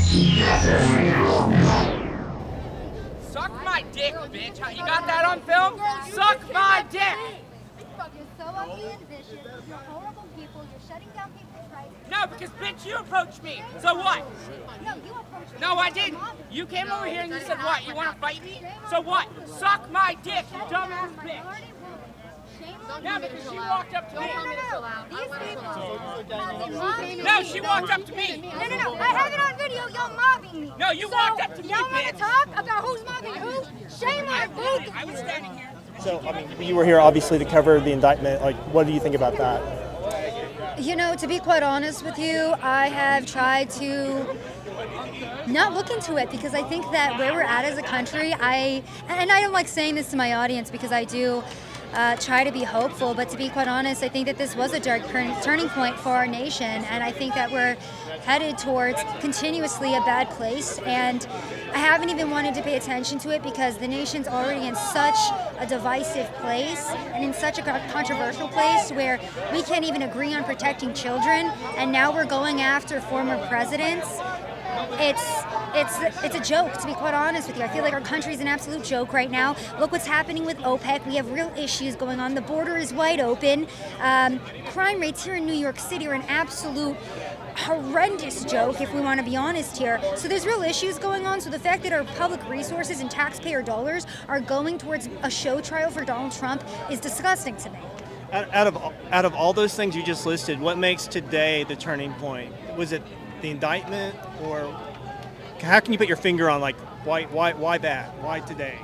Suck my dick, bitch. You got that on film? Suck my dick. You're so ugly and vicious. You're horrible people. You're shutting down people's rights. No, because bitch, you approached me. So what? No, you approached me. No, I didn't. You came over here and you said what? You want to fight me? So what? Suck my dick, you dumbass bitch. Yeah, because she walked up to me. These people. No, she walked up to me. No. I have it on video. Y'all mobbing me. No, you walked up to me, Y'all want bitch. to talk about who's mobbing who? Shame on both of I was you. standing here. So, I mean, you were here obviously to cover the indictment. Like, what do you think about that? You know, to be quite honest with you, I have tried to not look into it because I think that where we're at as a country, and I don't like saying this to my audience because I do try to be hopeful, but to be quite honest, I think that this was a dark turning point for our nation, and I think that we're headed towards continuously a bad place, and I haven't even wanted to pay attention to it because the nation's already in such a divisive place and in such a controversial place where we can't even agree on protecting children, and now we're going after former presidents. It's a joke, to be quite honest with you. I feel like our country's an absolute joke right now. Look what's happening with OPEC. We have real issues going on. The border is wide open. Crime rates here in New York City are an absolute horrendous joke, if we want to be honest here. So there's real issues going on. So the fact that our public resources and taxpayer dollars are going towards a show trial for Donald Trump is disgusting to me. Out of all those things you just listed, what makes today the turning point? Was it the indictment, or how can you put your finger on, like, why that? Why today?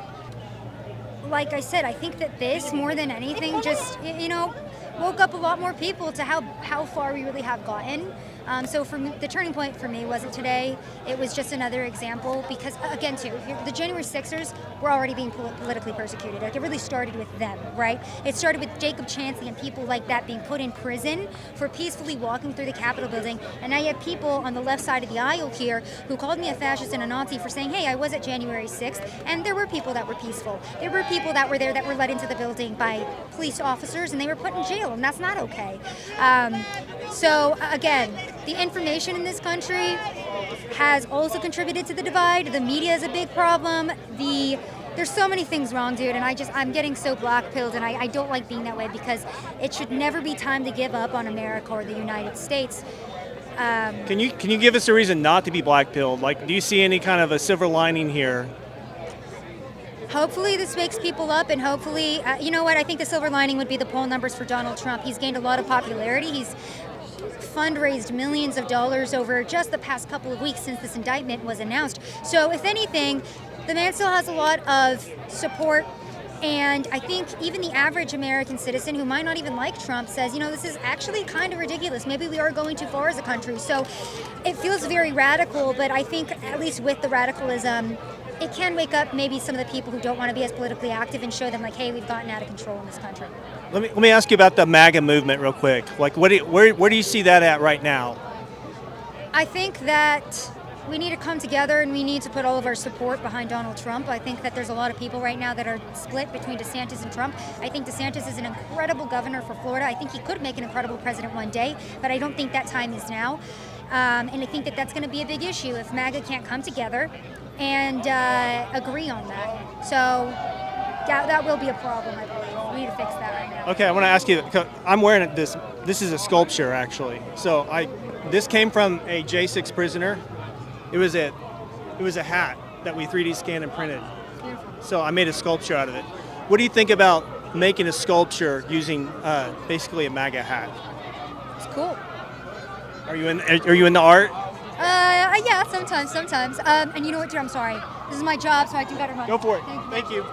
Like I said, I think that this, more than anything, just, woke up a lot more people to how far we really have gotten. So for me, the turning point for me wasn't today. It was just another example because, again, too, the January 6ers were already being politically persecuted. Like, it really started with them, right? It started with Jacob Chansley and people like that being put in prison for peacefully walking through the Capitol building. And now you have people on the left side of the aisle here who called me a fascist and a Nazi for saying, hey, I was at January 6th, and there were people that were peaceful. There were people that were there that were led into the building by police officers, and they were put in jail, and that's not okay. So, again, the information in this country has also contributed to the divide. The media is a big problem. There's so many things wrong, dude, and I'm getting so black-pilled, and I don't like being that way because it should never be time to give up on America or the United States. Can you give us a reason not to be black-pilled? Like, do you see any kind of a silver lining here? Hopefully this wakes people up, and hopefully, you know what, I think the silver lining would be the poll numbers for Donald Trump. He's gained a lot of popularity. He's fundraised millions of dollars over just the past couple of weeks since this indictment was announced. So if anything, the man still has a lot of support, and I think even the average American citizen who might not even like Trump says, this is actually kind of ridiculous. Maybe we are going too far as a country. So it feels very radical, but I think at least with the radicalism, it can wake up maybe some of the people who don't want to be as politically active and show them, like, hey, we've gotten out of control in this country. Let me ask you about the MAGA movement real quick. Like, where do you see that at right now? I think that we need to come together and we need to put all of our support behind Donald Trump. I think that there's a lot of people right now that are split between DeSantis and Trump. I think DeSantis is an incredible governor for Florida. I think he could make an incredible president one day, but I don't think that time is now. And I think that that's going to be a big issue if MAGA can't come together and agree on that. So that will be a problem, I believe. We need to fix that right now. Okay, I want to ask you, I'm wearing this. This is a sculpture, actually. So this came from a J6 prisoner. It was a hat that we 3D scanned and printed. Beautiful. So I made a sculpture out of it. What do you think about making a sculpture using basically a MAGA hat? It's cool. Are you into art? Yeah, sometimes. And you know what, dear, I'm sorry. This is my job, so I do better. Go for it. Thank you.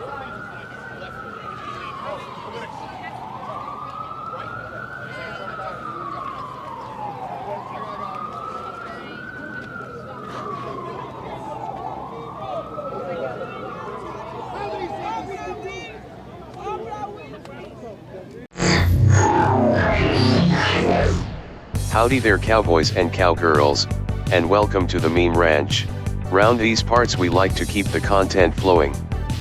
Howdy there, cowboys and cowgirls, and welcome to the Meme Ranch. Round these parts we like to keep the content flowing.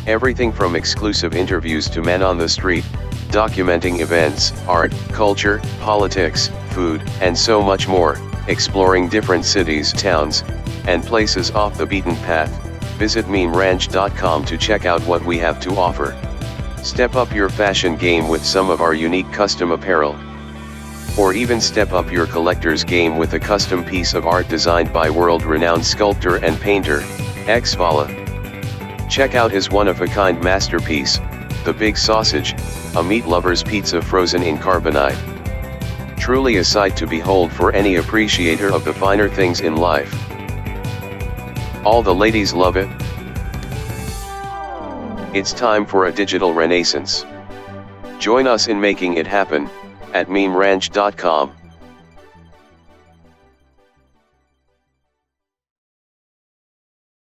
Everything from exclusive interviews to men on the street, documenting events, art, culture, politics, food, and so much more. exploring different cities, towns, and places off the beaten path. Visit memeranch.com to check out what we have to offer. Step up your fashion game with some of our unique custom apparel. Or even step up your collector's game with a custom piece of art designed by world-renowned sculptor and painter, XVALA. Check out his one-of-a-kind masterpiece, the Big Sausage, a meat lover's pizza frozen in carbonite. Truly a sight to behold for any appreciator of the finer things in life. All the ladies love it. It's time for a digital renaissance. Join us in making it happen, at memeranch.com.